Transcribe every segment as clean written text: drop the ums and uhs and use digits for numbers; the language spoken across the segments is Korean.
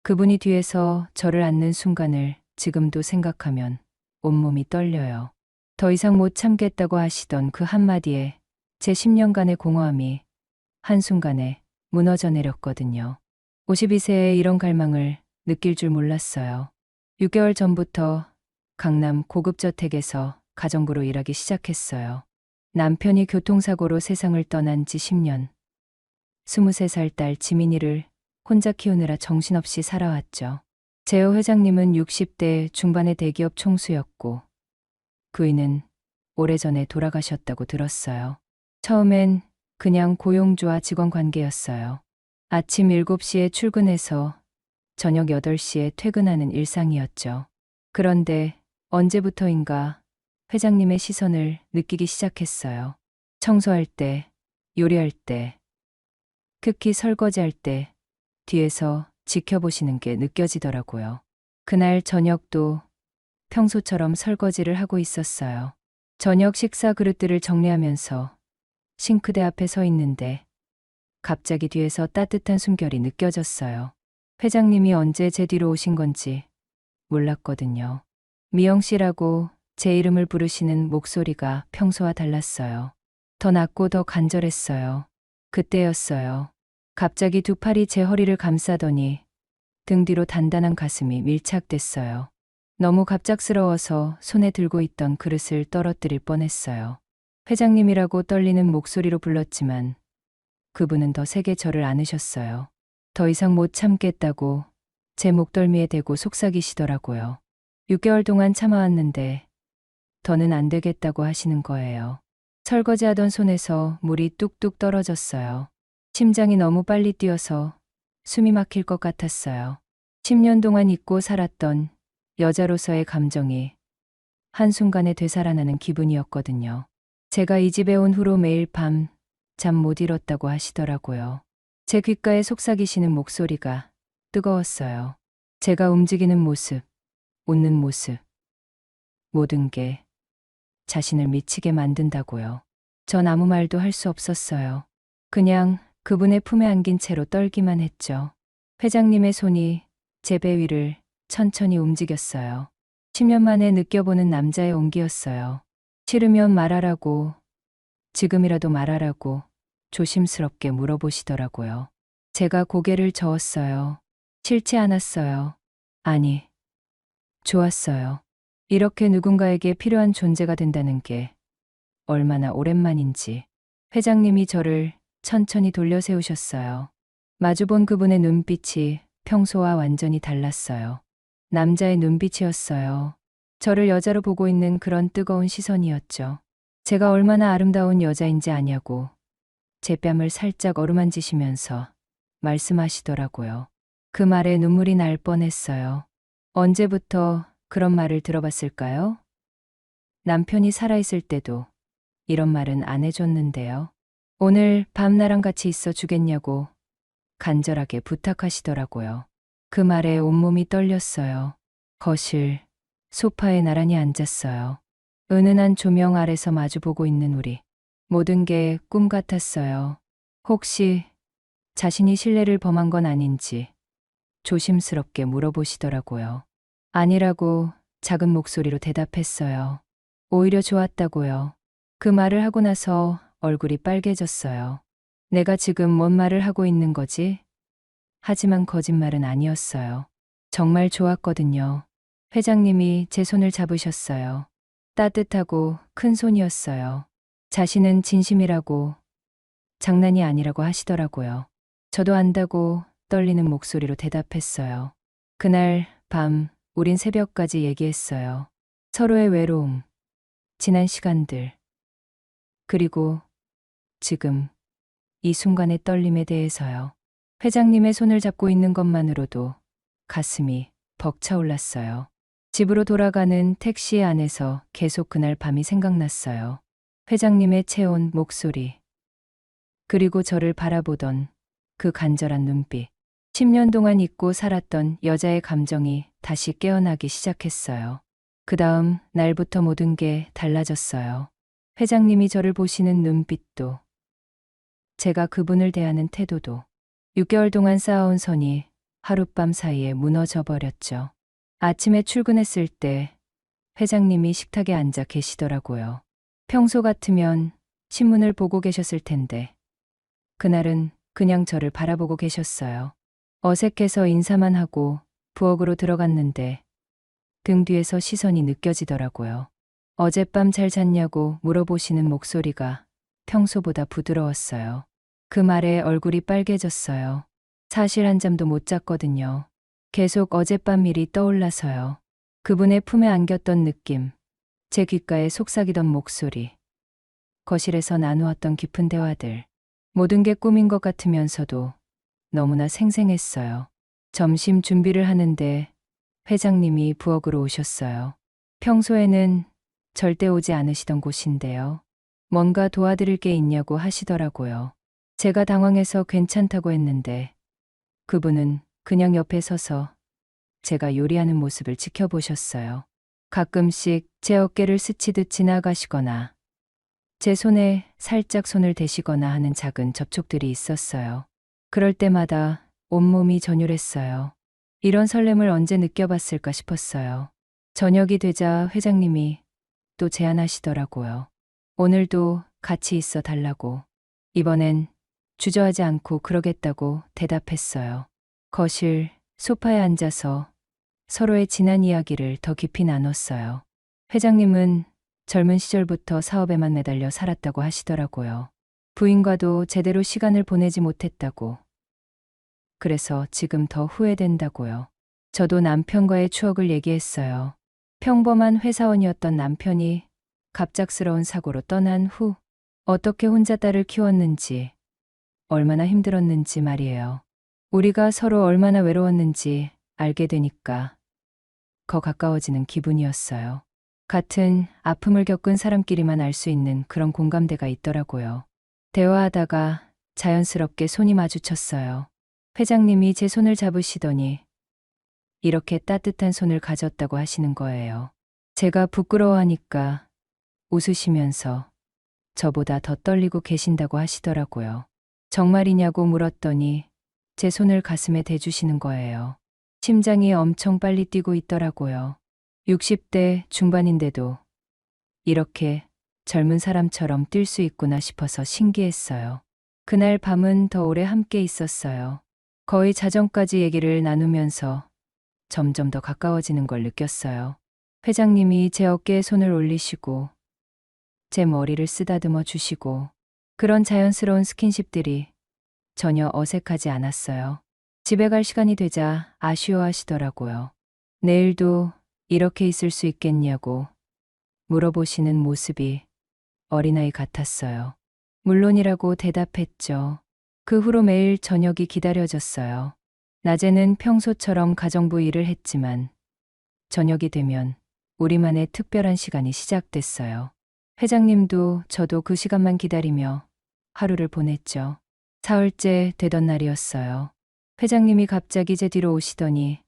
그분이 뒤에서 저를 안는 순간을 지금도 생각하면 온몸이 떨려요. 더 이상 못 참겠다고 하시던 그 한마디에 제 10년간의 공허함이 한순간에 무너져 내렸거든요. 52세에 이런 갈망을 느낄 줄 몰랐어요. 6개월 전부터 강남 고급저택에서 가정부로 일하기 시작했어요. 남편이 교통사고로 세상을 떠난 지 10년. 23살 딸 지민이를 혼자 키우느라 정신없이 살아왔죠. 제어 회장님은 60대 중반의 대기업 총수였고 부인은 오래전에 돌아가셨다고 들었어요. 처음엔 그냥 고용주와 직원 관계였어요. 아침 7시에 출근해서 저녁 8시에 퇴근하는 일상이었죠. 그런데 언제부터인가 회장님의 시선을 느끼기 시작했어요. 청소할 때, 요리할 때, 특히 설거지할 때 뒤에서 지켜보시는 게 느껴지더라고요. 그날 저녁도 평소처럼 설거지를 하고 있었어요. 저녁 식사 그릇들을 정리하면서 싱크대 앞에 서 있는데 갑자기 뒤에서 따뜻한 숨결이 느껴졌어요. 회장님이 언제 제 뒤로 오신 건지 몰랐거든요. 미영 씨라고 제 이름을 부르시는 목소리가 평소와 달랐어요. 더 낮고 더 간절했어요. 그때였어요. 갑자기 두 팔이 제 허리를 감싸더니 등 뒤로 단단한 가슴이 밀착됐어요. 너무 갑작스러워서 손에 들고 있던 그릇을 떨어뜨릴 뻔했어요. 회장님이라고 떨리는 목소리로 불렀지만 그분은 더 세게 저를 안으셨어요. 더 이상 못 참겠다고 제 목덜미에 대고 속삭이시더라고요. 6개월 동안 참아왔는데 더는 안 되겠다고 하시는 거예요. 설거지하던 손에서 물이 뚝뚝 떨어졌어요. 심장이 너무 빨리 뛰어서 숨이 막힐 것 같았어요. 10년 동안 잊고 살았던 여자로서의 감정이 한순간에 되살아나는 기분이었거든요. 제가 이 집에 온 후로 매일 밤 잠 못 이뤘다고 하시더라고요. 제 귓가에 속삭이시는 목소리가 뜨거웠어요. 제가 움직이는 모습, 웃는 모습, 모든 게 자신을 미치게 만든다고요. 전 아무 말도 할 수 없었어요. 그냥 그분의 품에 안긴 채로 떨기만 했죠. 회장님의 손이 제 배 위를 천천히 움직였어요. 10년 만에 느껴보는 남자의 온기였어요. 싫으면 말하라고, 지금이라도 말하라고 조심스럽게 물어보시더라고요. 제가 고개를 저었어요. 싫지 않았어요. 아니, 좋았어요. 이렇게 누군가에게 필요한 존재가 된다는 게 얼마나 오랜만인지. 회장님이 저를 천천히 돌려 세우셨어요. 마주본 그분의 눈빛이 평소와 완전히 달랐어요. 남자의 눈빛이었어요. 저를 여자로 보고 있는 그런 뜨거운 시선이었죠. 제가 얼마나 아름다운 여자인지 아냐고 제 뺨을 살짝 어루만지시면서 말씀하시더라고요. 그 말에 눈물이 날 뻔했어요. 언제부터 그런 말을 들어봤을까요? 남편이 살아있을 때도 이런 말은 안 해줬는데요. 오늘 밤 나랑 같이 있어 주겠냐고 간절하게 부탁하시더라고요. 그 말에 온몸이 떨렸어요. 거실, 소파에 나란히 앉았어요. 은은한 조명 아래서 마주보고 있는 우리. 모든 게 꿈 같았어요. 혹시 자신이 신뢰를 범한 건 아닌지 조심스럽게 물어보시더라고요. 아니라고 작은 목소리로 대답했어요. 오히려 좋았다고요. 그 말을 하고 나서 얼굴이 빨개졌어요. 내가 지금 뭔 말을 하고 있는 거지? 하지만 거짓말은 아니었어요. 정말 좋았거든요. 회장님이 제 손을 잡으셨어요. 따뜻하고 큰 손이었어요. 자신은 진심이라고, 장난이 아니라고 하시더라고요. 저도 안다고 떨리는 목소리로 대답했어요. 그날 밤 우린 새벽까지 얘기했어요. 서로의 외로움, 지난 시간들, 그리고 지금 이 순간의 떨림에 대해서요. 회장님의 손을 잡고 있는 것만으로도 가슴이 벅차올랐어요. 집으로 돌아가는 택시 안에서 계속 그날 밤이 생각났어요. 회장님의 채온 목소리, 그리고 저를 바라보던 그 간절한 눈빛. 10년 동안 잊고 살았던 여자의 감정이 다시 깨어나기 시작했어요. 그 다음 날부터 모든 게 달라졌어요. 회장님이 저를 보시는 눈빛도, 제가 그분을 대하는 태도도, 6개월 동안 쌓아온 선이 하룻밤 사이에 무너져 버렸죠. 아침에 출근했을 때 회장님이 식탁에 앉아 계시더라고요. 평소 같으면 신문을 보고 계셨을 텐데 그날은 그냥 저를 바라보고 계셨어요. 어색해서 인사만 하고 부엌으로 들어갔는데 등 뒤에서 시선이 느껴지더라고요. 어젯밤 잘 잤냐고 물어보시는 목소리가 평소보다 부드러웠어요. 그 말에 얼굴이 빨개졌어요. 사실 한 잠도 못 잤거든요. 계속 어젯밤 일이 떠올라서요. 그분의 품에 안겼던 느낌, 제 귓가에 속삭이던 목소리, 거실에서 나누었던 깊은 대화들. 모든 게 꿈인 것 같으면서도 너무나 생생했어요. 점심 준비를 하는데 회장님이 부엌으로 오셨어요. 평소에는 절대 오지 않으시던 곳인데요. 뭔가 도와드릴 게 있냐고 하시더라고요. 제가 당황해서 괜찮다고 했는데 그분은 그냥 옆에 서서 제가 요리하는 모습을 지켜보셨어요. 가끔씩 제 어깨를 스치듯 지나가시거나 제 손에 살짝 손을 대시거나 하는 작은 접촉들이 있었어요. 그럴 때마다 온몸이 전율했어요. 이런 설렘을 언제 느껴봤을까 싶었어요. 저녁이 되자 회장님이 또 제안하시더라고요. 오늘도 같이 있어 달라고. 이번엔 주저하지 않고 그러겠다고 대답했어요. 거실, 소파에 앉아서 서로의 지난 이야기를 더 깊이 나눴어요. 회장님은 젊은 시절부터 사업에만 매달려 살았다고 하시더라고요. 부인과도 제대로 시간을 보내지 못했다고. 그래서 지금 더 후회된다고요. 저도 남편과의 추억을 얘기했어요. 평범한 회사원이었던 남편이 갑작스러운 사고로 떠난 후 어떻게 혼자 딸을 키웠는지, 얼마나 힘들었는지 말이에요. 우리가 서로 얼마나 외로웠는지 알게 되니까 더 가까워지는 기분이었어요. 같은 아픔을 겪은 사람끼리만 알 수 있는 그런 공감대가 있더라고요. 대화하다가 자연스럽게 손이 마주쳤어요. 회장님이 제 손을 잡으시더니 이렇게 따뜻한 손을 가졌다고 하시는 거예요. 제가 부끄러워하니까 웃으시면서 저보다 더 떨리고 계신다고 하시더라고요. 정말이냐고 물었더니 제 손을 가슴에 대주시는 거예요. 심장이 엄청 빨리 뛰고 있더라고요. 60대 중반인데도 이렇게 젊은 사람처럼 뛸 수 있구나 싶어서 신기했어요. 그날 밤은 더 오래 함께 있었어요. 거의 자정까지 얘기를 나누면서 점점 더 가까워지는 걸 느꼈어요. 회장님이 제 어깨에 손을 올리시고 제 머리를 쓰다듬어 주시고 그런 자연스러운 스킨십들이 전혀 어색하지 않았어요. 집에 갈 시간이 되자 아쉬워하시더라고요. 내일도 이렇게 있을 수 있겠냐고 물어보시는 모습이 어린아이 같았어요. 물론이라고 대답했죠. 그 후로 매일 저녁이 기다려졌어요. 낮에는 평소처럼 가정부 일을 했지만 저녁이 되면 우리만의 특별한 시간이 시작됐어요. 회장님도 저도 그 시간만 기다리며 하루를 보냈죠. 사흘째 되던 날이었어요. 회장님이 갑자기 제 뒤로 오시더니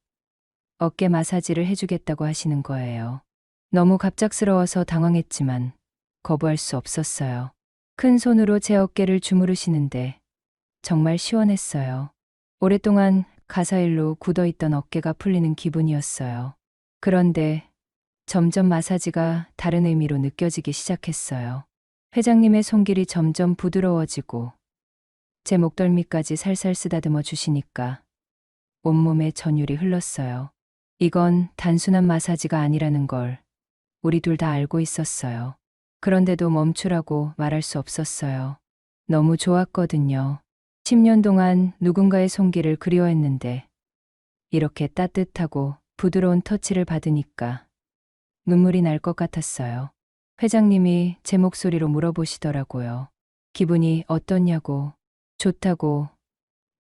어깨 마사지를 해주겠다고 하시는 거예요. 너무 갑작스러워서 당황했지만 거부할 수 없었어요. 큰 손으로 제 어깨를 주무르시는데 정말 시원했어요. 오랫동안 가사일로 굳어있던 어깨가 풀리는 기분이었어요. 그런데 점점 마사지가 다른 의미로 느껴지기 시작했어요. 회장님의 손길이 점점 부드러워지고 제 목덜미까지 살살 쓰다듬어 주시니까 온몸에 전율이 흘렀어요. 이건 단순한 마사지가 아니라는 걸 우리 둘 다 알고 있었어요. 그런데도 멈추라고 말할 수 없었어요. 너무 좋았거든요. 10년 동안 누군가의 손길을 그리워했는데 이렇게 따뜻하고 부드러운 터치를 받으니까 눈물이 날 것 같았어요. 회장님이 제 목소리로 물어보시더라고요. 기분이 어떻냐고. 좋다고,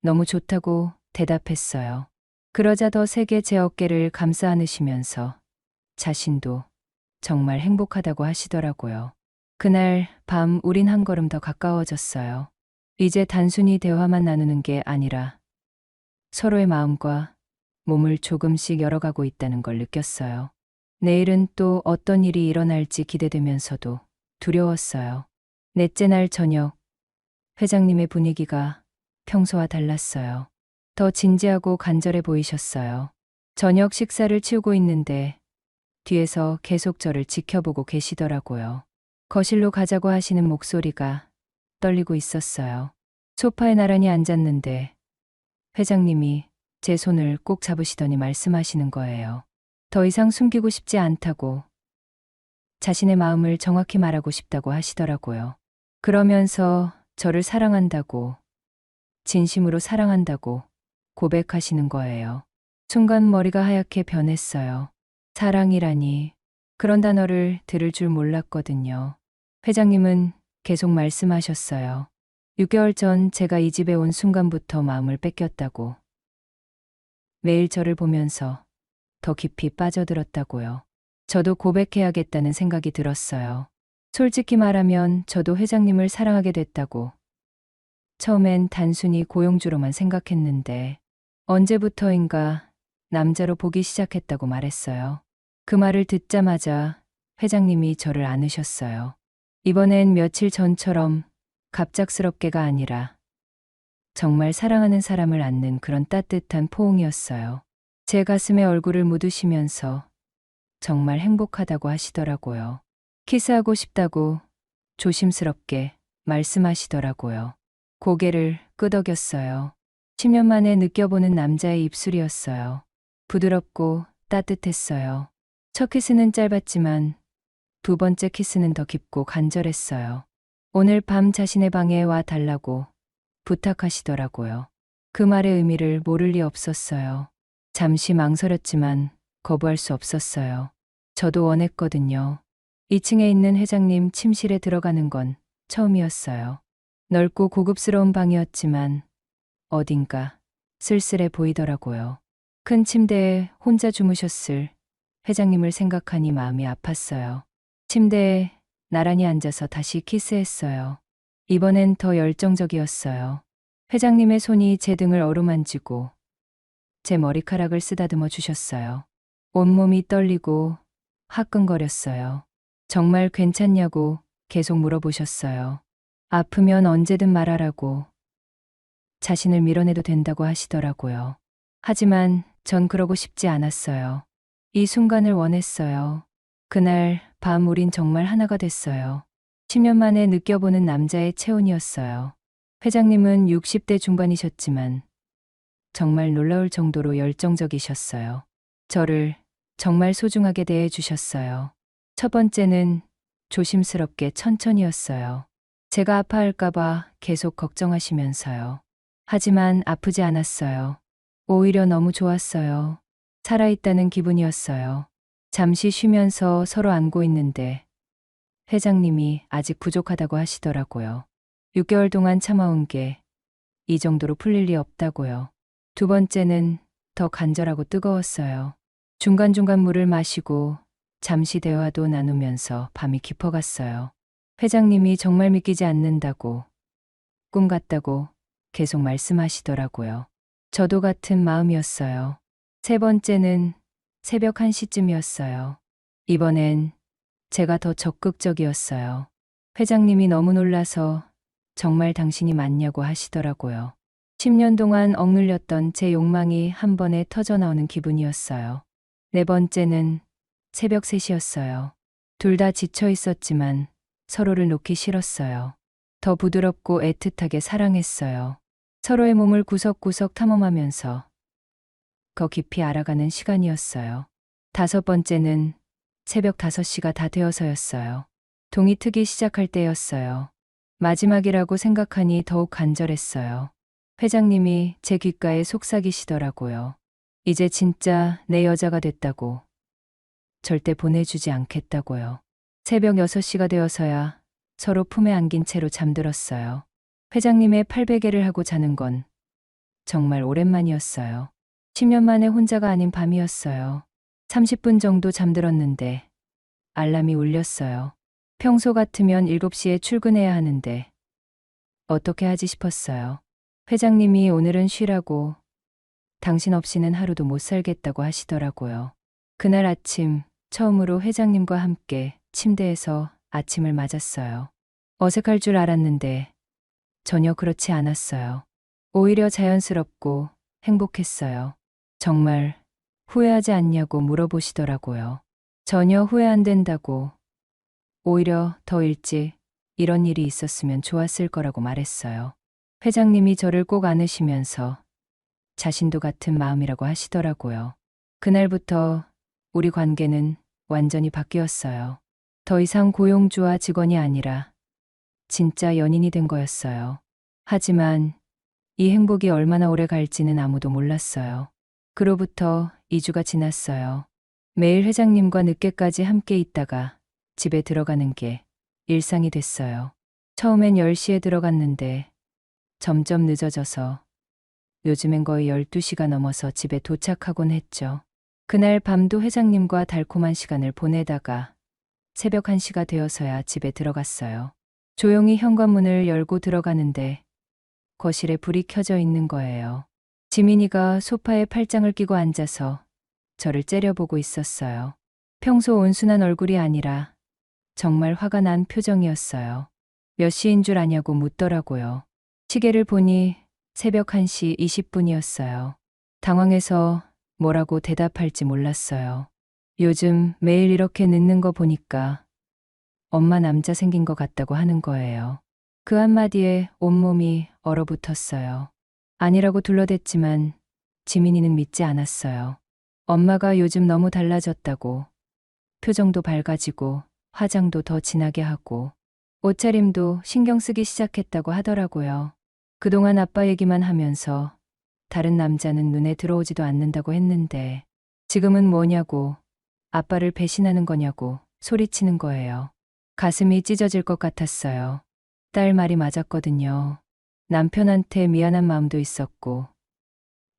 너무 좋다고 대답했어요. 그러자 더 세게 제 어깨를 감싸 안으시면서 자신도 정말 행복하다고 하시더라고요. 그날 밤 우린 한 걸음 더 가까워졌어요. 이제 단순히 대화만 나누는 게 아니라 서로의 마음과 몸을 조금씩 열어가고 있다는 걸 느꼈어요. 내일은 또 어떤 일이 일어날지 기대되면서도 두려웠어요. 넷째 날 저녁, 회장님의 분위기가 평소와 달랐어요. 더 진지하고 간절해 보이셨어요. 저녁 식사를 치우고 있는데 뒤에서 계속 저를 지켜보고 계시더라고요. 거실로 가자고 하시는 목소리가 떨리고 있었어요. 소파에 나란히 앉았는데 회장님이 제 손을 꼭 잡으시더니 말씀하시는 거예요. 더 이상 숨기고 싶지 않다고, 자신의 마음을 정확히 말하고 싶다고 하시더라고요. 그러면서 저를 사랑한다고, 진심으로 사랑한다고 고백하시는 거예요. 순간 머리가 하얗게 변했어요. 사랑이라니, 그런 단어를 들을 줄 몰랐거든요. 회장님은 계속 말씀하셨어요. 6개월 전 제가 이 집에 온 순간부터 마음을 뺏겼다고. 매일 저를 보면서 더 깊이 빠져들었다고요. 저도 고백해야겠다는 생각이 들었어요. 솔직히 말하면 저도 회장님을 사랑하게 됐다고. 처음엔 단순히 고용주로만 생각했는데 언제부터인가 남자로 보기 시작했다고 말했어요. 그 말을 듣자마자 회장님이 저를 안으셨어요. 이번엔 며칠 전처럼 갑작스럽게가 아니라 정말 사랑하는 사람을 안는 그런 따뜻한 포옹이었어요. 제 가슴에 얼굴을 묻으시면서 정말 행복하다고 하시더라고요. 키스하고 싶다고 조심스럽게 말씀하시더라고요. 고개를 끄덕였어요. 10년 만에 느껴보는 남자의 입술이었어요. 부드럽고 따뜻했어요. 첫 키스는 짧았지만 두 번째 키스는 더 깊고 간절했어요. 오늘 밤 자신의 방에 와 달라고 부탁하시더라고요. 그 말의 의미를 모를 리 없었어요. 잠시 망설였지만 거부할 수 없었어요. 저도 원했거든요. 2층에 있는 회장님 침실에 들어가는 건 처음이었어요. 넓고 고급스러운 방이었지만 어딘가 쓸쓸해 보이더라고요. 큰 침대에 혼자 주무셨을 회장님을 생각하니 마음이 아팠어요. 침대에 나란히 앉아서 다시 키스했어요. 이번엔 더 열정적이었어요. 회장님의 손이 제 등을 어루만지고 제 머리카락을 쓰다듬어 주셨어요. 온몸이 떨리고 화끈거렸어요. 정말 괜찮냐고 계속 물어보셨어요. 아프면 언제든 말하라고, 자신을 밀어내도 된다고 하시더라고요. 하지만 전 그러고 싶지 않았어요. 이 순간을 원했어요. 그날 밤 우린 정말 하나가 됐어요. 10년 만에 느껴보는 남자의 체온이었어요. 회장님은 60대 중반이셨지만 정말 놀라울 정도로 열정적이셨어요. 저를 정말 소중하게 대해 주셨어요. 첫 번째는 조심스럽게 천천히였어요. 제가 아파할까봐 계속 걱정하시면서요. 하지만 아프지 않았어요. 오히려 너무 좋았어요. 살아있다는 기분이었어요. 잠시 쉬면서 서로 안고 있는데 회장님이 아직 부족하다고 하시더라고요. 6개월 동안 참아온 게 이 정도로 풀릴 리 없다고요. 두 번째는 더 간절하고 뜨거웠어요. 중간중간 물을 마시고 잠시 대화도 나누면서 밤이 깊어갔어요. 회장님이 정말 믿기지 않는다고, 꿈 같다고 계속 말씀하시더라고요. 저도 같은 마음이었어요. 세 번째는 새벽 1시쯤이었어요. 이번엔 제가 더 적극적이었어요. 회장님이 너무 놀라서 정말 당신이 맞냐고 하시더라고요. 10년 동안 억눌렸던 제 욕망이 한 번에 터져나오는 기분이었어요. 네 번째는 새벽 3시였어요. 둘 다 지쳐 있었지만 서로를 놓기 싫었어요. 더 부드럽고 애틋하게 사랑했어요. 서로의 몸을 구석구석 탐험하면서 더 깊이 알아가는 시간이었어요. 다섯 번째는 새벽 5시가 다 되어서였어요. 동이 트기 시작할 때였어요. 마지막이라고 생각하니 더욱 간절했어요. 회장님이 제 귓가에 속삭이시더라고요. 이제 진짜 내 여자가 됐다고. 절대 보내주지 않겠다고요. 새벽 6시가 되어서야 서로 품에 안긴 채로 잠들었어요. 회장님의 팔베개를 하고 자는 건 정말 오랜만이었어요. 10년 만에 혼자가 아닌 밤이었어요. 30분 정도 잠들었는데 알람이 울렸어요. 평소 같으면 7시에 출근해야 하는데 어떻게 하지 싶었어요. 회장님이 오늘은 쉬라고, 당신 없이는 하루도 못 살겠다고 하시더라고요. 그날 아침 처음으로 회장님과 함께 침대에서 아침을 맞았어요. 어색할 줄 알았는데 전혀 그렇지 않았어요. 오히려 자연스럽고 행복했어요. 정말 후회하지 않냐고 물어보시더라고요. 전혀 후회 안 된다고, 오히려 더 일찍 이런 일이 있었으면 좋았을 거라고 말했어요. 회장님이 저를 꼭 안으시면서 자신도 같은 마음이라고 하시더라고요. 그날부터 우리 관계는 완전히 바뀌었어요. 더 이상 고용주와 직원이 아니라 진짜 연인이 된 거였어요. 하지만 이 행복이 얼마나 오래 갈지는 아무도 몰랐어요. 그로부터 2주가 지났어요. 매일 회장님과 늦게까지 함께 있다가 집에 들어가는 게 일상이 됐어요. 처음엔 10시에 들어갔는데 점점 늦어져서 요즘엔 거의 12시가 넘어서 집에 도착하곤 했죠. 그날 밤도 회장님과 달콤한 시간을 보내다가 새벽 1시가 되어서야 집에 들어갔어요. 조용히 현관문을 열고 들어가는데 거실에 불이 켜져 있는 거예요. 지민이가 소파에 팔짱을 끼고 앉아서 저를 째려보고 있었어요. 평소 온순한 얼굴이 아니라 정말 화가 난 표정이었어요. 몇 시인 줄 아냐고 묻더라고요. 시계를 보니 새벽 1시 20분이었어요. 당황해서 뭐라고 대답할지 몰랐어요. 요즘 매일 이렇게 늦는 거 보니까 엄마 남자 생긴 것 같다고 하는 거예요. 그 한마디에 온몸이 얼어붙었어요. 아니라고 둘러댔지만 지민이는 믿지 않았어요. 엄마가 요즘 너무 달라졌다고, 표정도 밝아지고 화장도 더 진하게 하고 옷차림도 신경 쓰기 시작했다고 하더라고요. 그동안 아빠 얘기만 하면서 다른 남자는 눈에 들어오지도 않는다고 했는데 지금은 뭐냐고, 아빠를 배신하는 거냐고 소리치는 거예요. 가슴이 찢어질 것 같았어요. 딸 말이 맞았거든요. 남편한테 미안한 마음도 있었고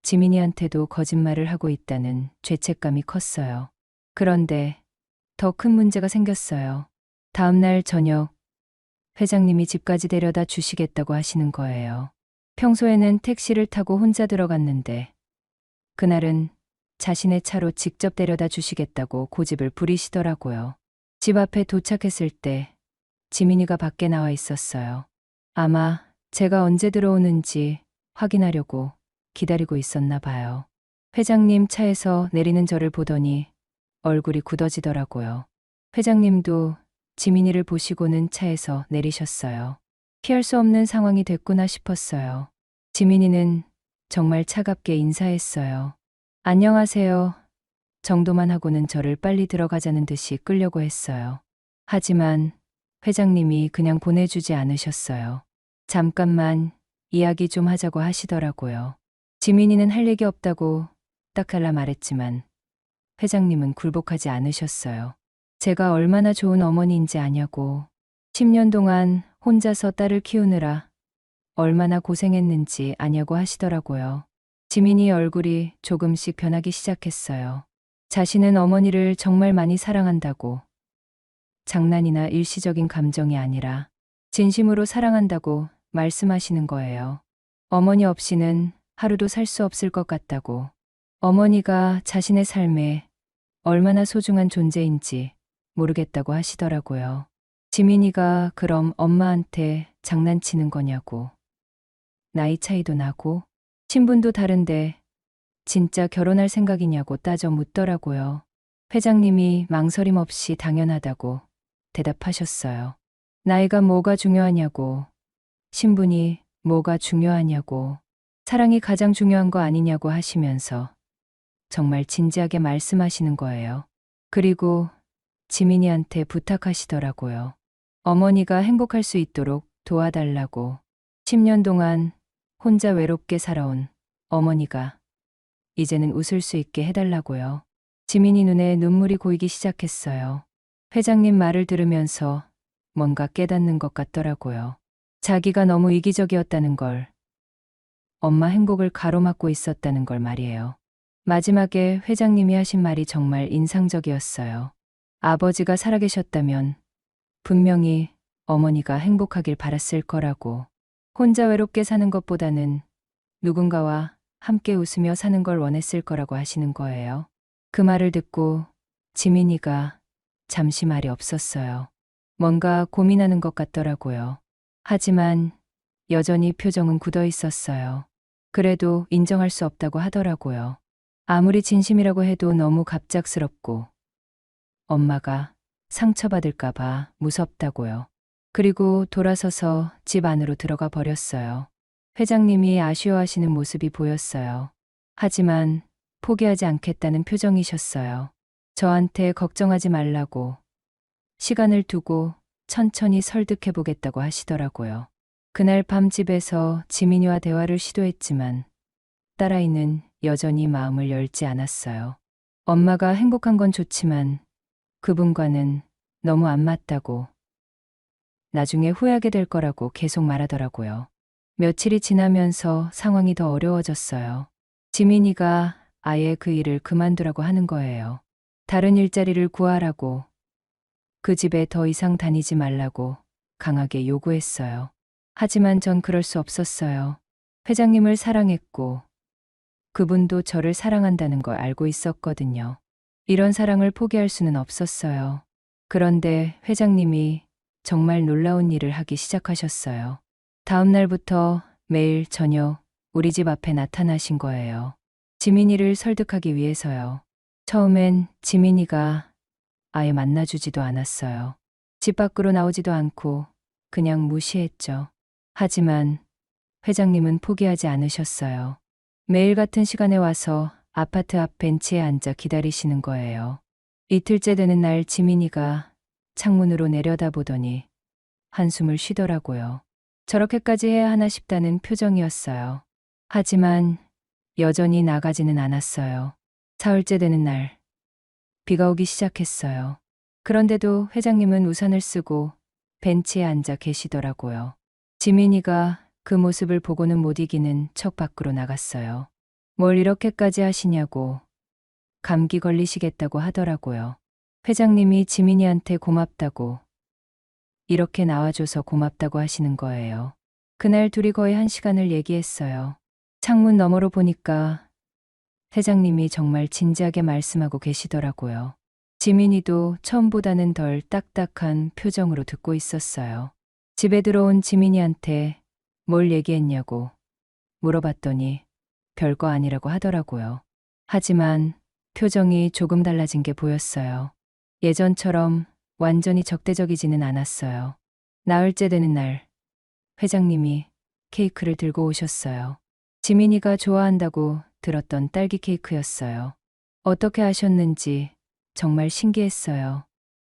지민이한테도 거짓말을 하고 있다는 죄책감이 컸어요. 그런데 더 큰 문제가 생겼어요. 다음 날 저녁 회장님이 집까지 데려다 주시겠다고 하시는 거예요. 평소에는 택시를 타고 혼자 들어갔는데 그날은 자신의 차로 직접 데려다 주시겠다고 고집을 부리시더라고요. 집 앞에 도착했을 때 지민이가 밖에 나와 있었어요. 아마 제가 언제 들어오는지 확인하려고 기다리고 있었나 봐요. 회장님 차에서 내리는 저를 보더니 얼굴이 굳어지더라고요. 회장님도 지민이를 보시고는 차에서 내리셨어요. 피할 수 없는 상황이 됐구나 싶었어요. 지민이는 정말 차갑게 인사했어요. 안녕하세요 정도만 하고는 저를 빨리 들어가자는 듯이 끌려고 했어요. 하지만 회장님이 그냥 보내주지 않으셨어요. 잠깐만 이야기 좀 하자고 하시더라고요. 지민이는 할 얘기 없다고 딱 잘라 말했지만 회장님은 굴복하지 않으셨어요. 제가 얼마나 좋은 어머니인지 아냐고, 10년 동안 혼자서 딸을 키우느라 얼마나 고생했는지 아냐고 하시더라고요. 지민이 얼굴이 조금씩 변하기 시작했어요. 자신은 어머니를 정말 많이 사랑한다고, 장난이나 일시적인 감정이 아니라 진심으로 사랑한다고 말씀하시는 거예요. 어머니 없이는 하루도 살 수 없을 것 같다고, 어머니가 자신의 삶에 얼마나 소중한 존재인지 모르겠다고 하시더라고요. 지민이가 그럼 엄마한테 장난치는 거냐고, 나이 차이도 나고 신분도 다른데 진짜 결혼할 생각이냐고 따져 묻더라고요. 회장님이 망설임 없이 당연하다고 대답하셨어요. 나이가 뭐가 중요하냐고, 신분이 뭐가 중요하냐고, 사랑이 가장 중요한 거 아니냐고 하시면서 정말 진지하게 말씀하시는 거예요. 그리고 지민이한테 부탁하시더라고요. 어머니가 행복할 수 있도록 도와달라고. 10년 동안 혼자 외롭게 살아온 어머니가 이제는 웃을 수 있게 해달라고요. 지민이 눈에 눈물이 고이기 시작했어요. 회장님 말을 들으면서 뭔가 깨닫는 것 같더라고요. 자기가 너무 이기적이었다는 걸, 엄마 행복을 가로막고 있었다는 걸 말이에요. 마지막에 회장님이 하신 말이 정말 인상적이었어요. 아버지가 살아계셨다면 분명히 어머니가 행복하길 바랐을 거라고, 혼자 외롭게 사는 것보다는 누군가와 함께 웃으며 사는 걸 원했을 거라고 하시는 거예요. 그 말을 듣고 지민이가 잠시 말이 없었어요. 뭔가 고민하는 것 같더라고요. 하지만 여전히 표정은 굳어 있었어요. 그래도 인정할 수 없다고 하더라고요. 아무리 진심이라고 해도 너무 갑작스럽고 엄마가 상처받을까봐 무섭다고요. 그리고 돌아서서 집 안으로 들어가 버렸어요. 회장님이 아쉬워하시는 모습이 보였어요. 하지만 포기하지 않겠다는 표정이셨어요. 저한테 걱정하지 말라고 시간을 두고 천천히 설득해 보겠다고 하시더라고요. 그날 밤 집에서 지민이와 대화를 시도했지만 딸아이는 여전히 마음을 열지 않았어요. 엄마가 행복한 건 좋지만 그분과는 너무 안 맞다고 나중에 후회하게 될 거라고 계속 말하더라고요. 며칠이 지나면서 상황이 더 어려워졌어요. 지민이가 아예 그 일을 그만두라고 하는 거예요. 다른 일자리를 구하라고, 그 집에 더 이상 다니지 말라고 강하게 요구했어요. 하지만 전 그럴 수 없었어요. 회장님을 사랑했고 그분도 저를 사랑한다는 걸 알고 있었거든요. 이런 사랑을 포기할 수는 없었어요. 그런데 회장님이 정말 놀라운 일을 하기 시작하셨어요. 다음 날부터 매일 저녁 우리 집 앞에 나타나신 거예요. 지민이를 설득하기 위해서요. 처음엔 지민이가 아예 만나주지도 않았어요. 집 밖으로 나오지도 않고 그냥 무시했죠. 하지만 회장님은 포기하지 않으셨어요. 매일 같은 시간에 와서 아파트 앞 벤치에 앉아 기다리시는 거예요. 이틀째 되는 날 지민이가 창문으로 내려다보더니 한숨을 쉬더라고요. 저렇게까지 해야 하나 싶다는 표정이었어요. 하지만 여전히 나가지는 않았어요. 사흘째 되는 날, 비가 오기 시작했어요. 그런데도 회장님은 우산을 쓰고 벤치에 앉아 계시더라고요. 지민이가 그 모습을 보고는 못 이기는 척 밖으로 나갔어요. 뭘 이렇게까지 하시냐고, 감기 걸리시겠다고 하더라고요. 회장님이 지민이한테 고맙다고, 이렇게 나와줘서 고맙다고 하시는 거예요. 그날 둘이 거의 1시간을 얘기했어요. 창문 너머로 보니까 회장님이 정말 진지하게 말씀하고 계시더라고요. 지민이도 처음보다는 덜 딱딱한 표정으로 듣고 있었어요. 집에 들어온 지민이한테 뭘 얘기했냐고 물어봤더니 별거 아니라고 하더라고요. 하지만 표정이 조금 달라진 게 보였어요. 예전처럼 완전히 적대적이지는 않았어요. 나흘째 되는 날, 회장님이 케이크를 들고 오셨어요. 지민이가 좋아한다고 들었던 딸기 케이크였어요. 어떻게 아셨는지 정말 신기했어요.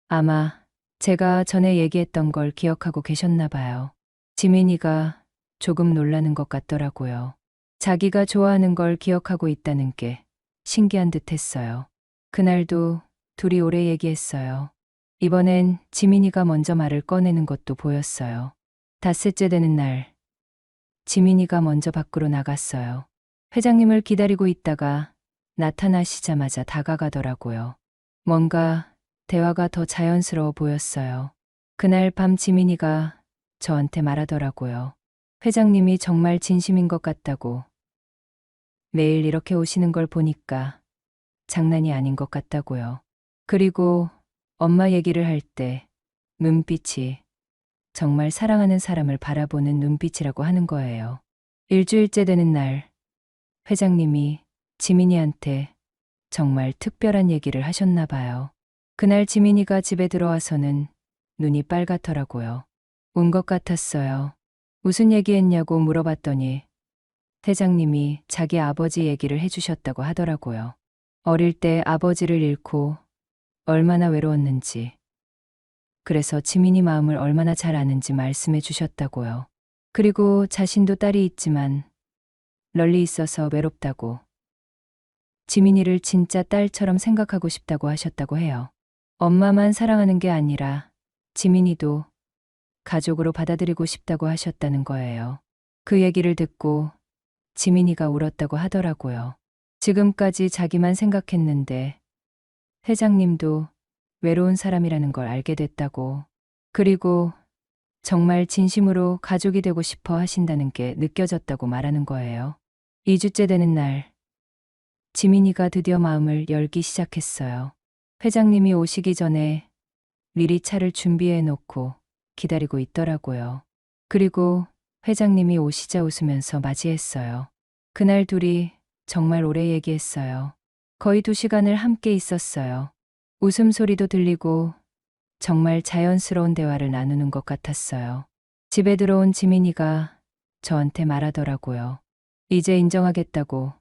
아마 제가 전에 얘기했던 걸 기억하고 계셨나 봐요. 지민이가 조금 놀라는 것 같더라고요. 자기가 좋아하는 걸 기억하고 있다는 게 신기한 듯 했어요. 그날도 둘이 오래 얘기했어요. 이번엔 지민이가 먼저 말을 꺼내는 것도 보였어요. 닷새째 되는 날, 지민이가 먼저 밖으로 나갔어요. 회장님을 기다리고 있다가 나타나시자마자 다가가더라고요. 뭔가 대화가 더 자연스러워 보였어요. 그날 밤 지민이가 저한테 말하더라고요. 회장님이 정말 진심인 것 같다고. 매일 이렇게 오시는 걸 보니까 장난이 아닌 것 같다고요. 그리고 엄마 얘기를 할 때 눈빛이 정말 사랑하는 사람을 바라보는 눈빛이라고 하는 거예요. 일주일째 되는 날, 회장님이 지민이한테 정말 특별한 얘기를 하셨나 봐요. 그날 지민이가 집에 들어와서는 눈이 빨갛더라고요. 운 것 같았어요. 무슨 얘기했냐고 물어봤더니 회장님이 자기 아버지 얘기를 해주셨다고 하더라고요. 어릴 때 아버지를 잃고 얼마나 외로웠는지, 그래서 지민이 마음을 얼마나 잘 아는지 말씀해 주셨다고요. 그리고 자신도 딸이 있지만 널리 있어서 외롭다고, 지민이를 진짜 딸처럼 생각하고 싶다고 하셨다고 해요. 엄마만 사랑하는 게 아니라 지민이도 가족으로 받아들이고 싶다고 하셨다는 거예요. 그 얘기를 듣고 지민이가 울었다고 하더라고요. 지금까지 자기만 생각했는데 회장님도 외로운 사람이라는 걸 알게 됐다고, 그리고 정말 진심으로 가족이 되고 싶어 하신다는 게 느껴졌다고 말하는 거예요. 2주째 되는 날, 지민이가 드디어 마음을 열기 시작했어요. 회장님이 오시기 전에 미리 차를 준비해 놓고 기다리고 있더라고요. 그리고 회장님이 오시자 웃으면서 맞이했어요. 그날 둘이 정말 오래 얘기했어요. 거의 2시간을 함께 있었어요. 웃음소리도 들리고 정말 자연스러운 대화를 나누는 것 같았어요. 집에 들어온 지민이가 저한테 말하더라고요. 이제 인정하겠다고.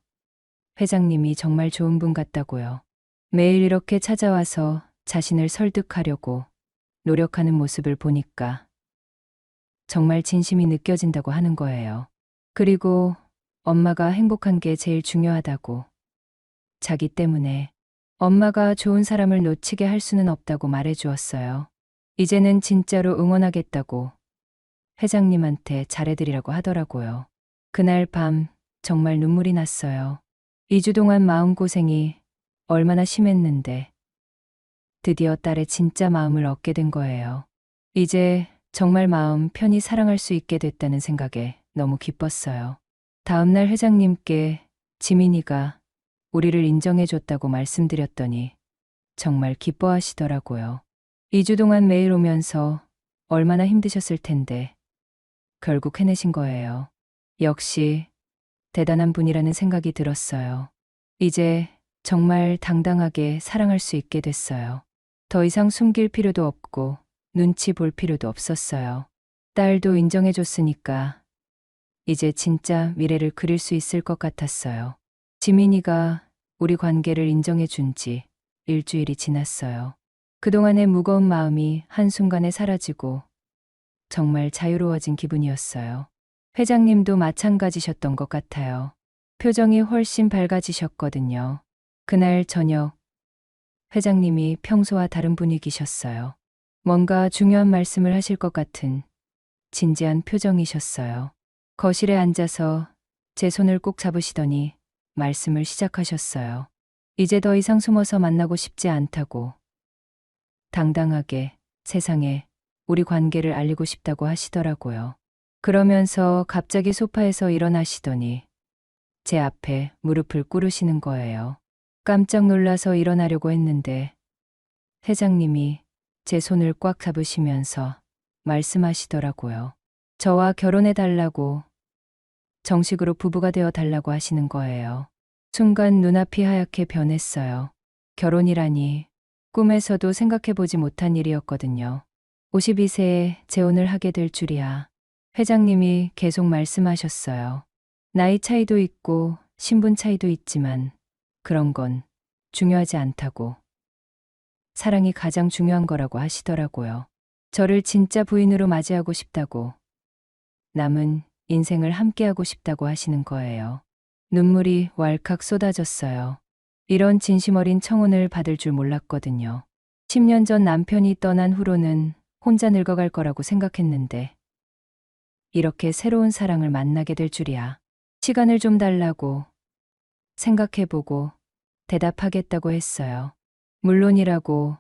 회장님이 정말 좋은 분 같다고요. 매일 이렇게 찾아와서 자신을 설득하려고 노력하는 모습을 보니까 정말 진심이 느껴진다고 하는 거예요. 그리고 엄마가 행복한 게 제일 중요하다고. 자기 때문에 엄마가 좋은 사람을 놓치게 할 수는 없다고 말해 주었어요. 이제는 진짜로 응원하겠다고 회장님한테 잘해드리라고 하더라고요. 그날 밤 정말 눈물이 났어요. 2주 동안 마음고생이 얼마나 심했는데 드디어 딸의 진짜 마음을 얻게 된 거예요. 이제 정말 마음 편히 사랑할 수 있게 됐다는 생각에 너무 기뻤어요. 다음날 회장님께 지민이가 우리를 인정해줬다고 말씀드렸더니 정말 기뻐하시더라고요. 2주 동안 매일 오면서 얼마나 힘드셨을 텐데 결국 해내신 거예요. 역시 대단한 분이라는 생각이 들었어요. 이제 정말 당당하게 사랑할 수 있게 됐어요. 더 이상 숨길 필요도 없고 눈치 볼 필요도 없었어요. 딸도 인정해줬으니까 이제 진짜 미래를 그릴 수 있을 것 같았어요. 지민이가 우리 관계를 인정해준 지 일주일이 지났어요. 그동안의 무거운 마음이 한순간에 사라지고 정말 자유로워진 기분이었어요. 회장님도 마찬가지셨던 것 같아요. 표정이 훨씬 밝아지셨거든요. 그날 저녁 회장님이 평소와 다른 분위기셨어요. 뭔가 중요한 말씀을 하실 것 같은 진지한 표정이셨어요. 거실에 앉아서 제 손을 꼭 잡으시더니 말씀을 시작하셨어요. 이제 더 이상 숨어서 만나고 싶지 않다고. 당당하게 세상에 우리 관계를 알리고 싶다고 하시더라고요. 그러면서 갑자기 소파에서 일어나시더니 제 앞에 무릎을 꿇으시는 거예요. 깜짝 놀라서 일어나려고 했는데 회장님이 제 손을 꽉 잡으시면서 말씀하시더라고요. 저와 결혼해 달라고, 정식으로 부부가 되어 달라고 하시는 거예요. 순간 눈앞이 하얗게 변했어요. 결혼이라니 꿈에서도 생각해보지 못한 일이었거든요. 52세에 재혼을 하게 될 줄이야. 회장님이 계속 말씀하셨어요. 나이 차이도 있고 신분 차이도 있지만 그런 건 중요하지 않다고. 사랑이 가장 중요한 거라고 하시더라고요. 저를 진짜 부인으로 맞이하고 싶다고. 남은 인생을 함께하고 싶다고 하시는 거예요. 눈물이 왈칵 쏟아졌어요. 이런 진심 어린 청혼을 받을 줄 몰랐거든요. 10년 전 남편이 떠난 후로는 혼자 늙어갈 거라고 생각했는데 이렇게 새로운 사랑을 만나게 될 줄이야. 시간을 좀 달라고 생각해보고 대답하겠다고 했어요. 물론이라고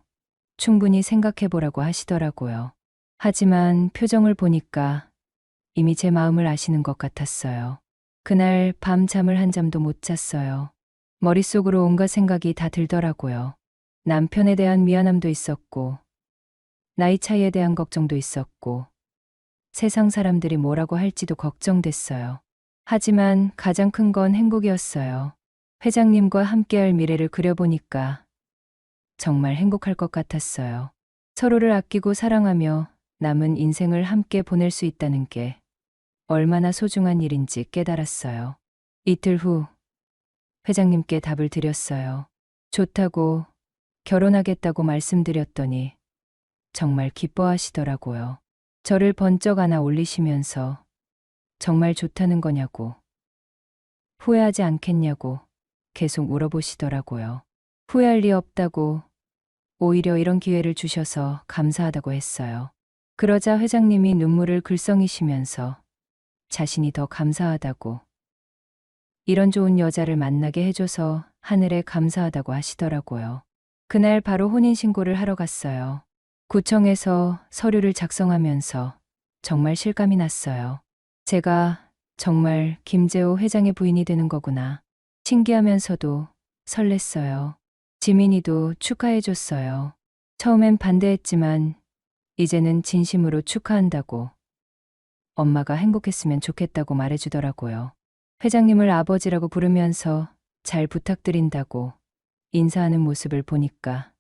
충분히 생각해보라고 하시더라고요. 하지만 표정을 보니까 이미 제 마음을 아시는 것 같았어요. 그날 밤 잠을 한 잠도 못 잤어요. 머릿속으로 온갖 생각이 다 들더라고요. 남편에 대한 미안함도 있었고, 나이 차이에 대한 걱정도 있었고, 세상 사람들이 뭐라고 할지도 걱정됐어요. 하지만 가장 큰 건 행복이었어요. 회장님과 함께할 미래를 그려보니까 정말 행복할 것 같았어요. 서로를 아끼고 사랑하며 남은 인생을 함께 보낼 수 있다는 게 얼마나 소중한 일인지 깨달았어요. 이틀 후 회장님께 답을 드렸어요. 좋다고, 결혼하겠다고 말씀드렸더니 정말 기뻐하시더라고요. 저를 번쩍 안아 올리시면서 정말 좋다는 거냐고, 후회하지 않겠냐고 계속 물어보시더라고요. 후회할 리 없다고, 오히려 이런 기회를 주셔서 감사하다고 했어요. 그러자 회장님이 눈물을 글썽이시면서 자신이 더 감사하다고, 이런 좋은 여자를 만나게 해줘서 하늘에 감사하다고 하시더라고요. 그날 바로 혼인신고를 하러 갔어요. 구청에서 서류를 작성하면서 정말 실감이 났어요. 제가 정말 김재호 회장의 부인이 되는 거구나. 신기하면서도 설렜어요. 지민이도 축하해줬어요. 처음엔 반대했지만 이제는 진심으로 축하한다고, 엄마가 행복했으면 좋겠다고 말해주더라고요. 회장님을 아버지라고 부르면서 잘 부탁드린다고 인사하는 모습을 보니까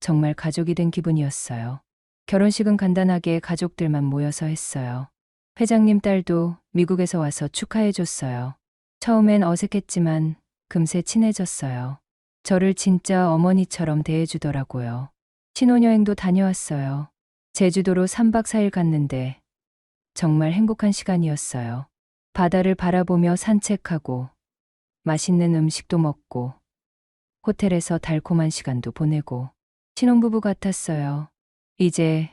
정말 가족이 된 기분이었어요. 결혼식은 간단하게 가족들만 모여서 했어요. 회장님 딸도 미국에서 와서 축하해줬어요. 처음엔 어색했지만 금세 친해졌어요. 저를 진짜 어머니처럼 대해주더라고요. 신혼여행도 다녀왔어요. 제주도로 3박 4일 갔는데 정말 행복한 시간이었어요. 바다를 바라보며 산책하고 맛있는 음식도 먹고 호텔에서 달콤한 시간도 보내고 신혼부부 같았어요. 이제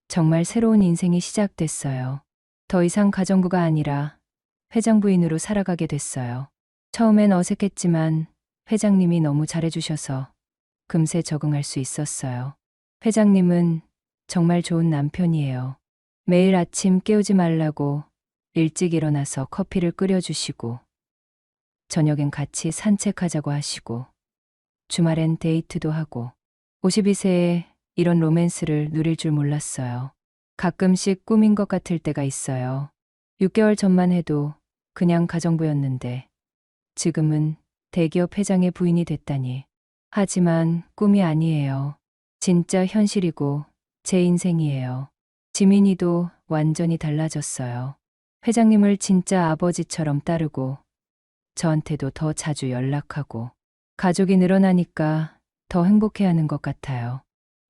정말 새로운 인생이 시작됐어요. 더 이상 가정부가 아니라 회장 부인으로 살아가게 됐어요. 처음엔 어색했지만 회장님이 너무 잘해주셔서 금세 적응할 수 있었어요. 회장님은 정말 좋은 남편이에요. 매일 아침 깨우지 말라고 일찍 일어나서 커피를 끓여주시고 저녁엔 같이 산책하자고 하시고 주말엔 데이트도 하고 52세에 이런 로맨스를 누릴 줄 몰랐어요. 가끔씩 꿈인 것 같을 때가 있어요. 6개월 전만 해도 그냥 가정부였는데 지금은 대기업 회장의 부인이 됐다니. 하지만 꿈이 아니에요. 진짜 현실이고 제 인생이에요. 지민이도 완전히 달라졌어요. 회장님을 진짜 아버지처럼 따르고 저한테도 더 자주 연락하고 가족이 늘어나니까 더 행복해하는 것 같아요.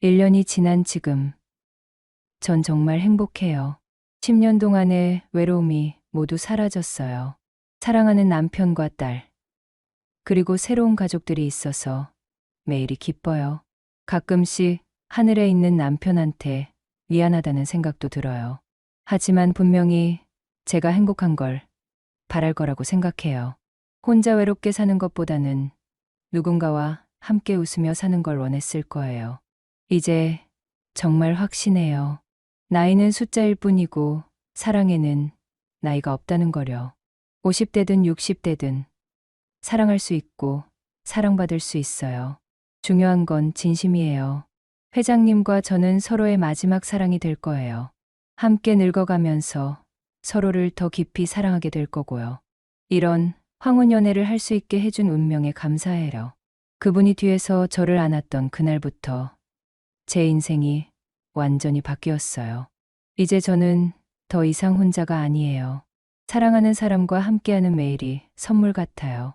1년이 지난 지금 전 정말 행복해요. 10년 동안의 외로움이 모두 사라졌어요. 사랑하는 남편과 딸, 그리고 새로운 가족들이 있어서 매일이 기뻐요. 가끔씩 하늘에 있는 남편한테 미안하다는 생각도 들어요. 하지만 분명히 제가 행복한 걸 바랄 거라고 생각해요. 혼자 외롭게 사는 것보다는 누군가와 함께 웃으며 사는 걸 원했을 거예요. 이제 정말 확신해요. 나이는 숫자일 뿐이고 사랑에는 나이가 없다는 거려. 50대든 60대든 사랑할 수 있고 사랑받을 수 있어요. 중요한 건 진심이에요. 회장님과 저는 서로의 마지막 사랑이 될 거예요. 함께 늙어가면서 서로를 더 깊이 사랑하게 될 거고요. 이런 황혼 연애를 할 수 있게 해준 운명에 감사해요. 그분이 뒤에서 저를 안았던 그날부터 제 인생이 완전히 바뀌었어요. 이제 저는 더 이상 혼자가 아니에요. 사랑하는 사람과 함께하는 매일이 선물 같아요.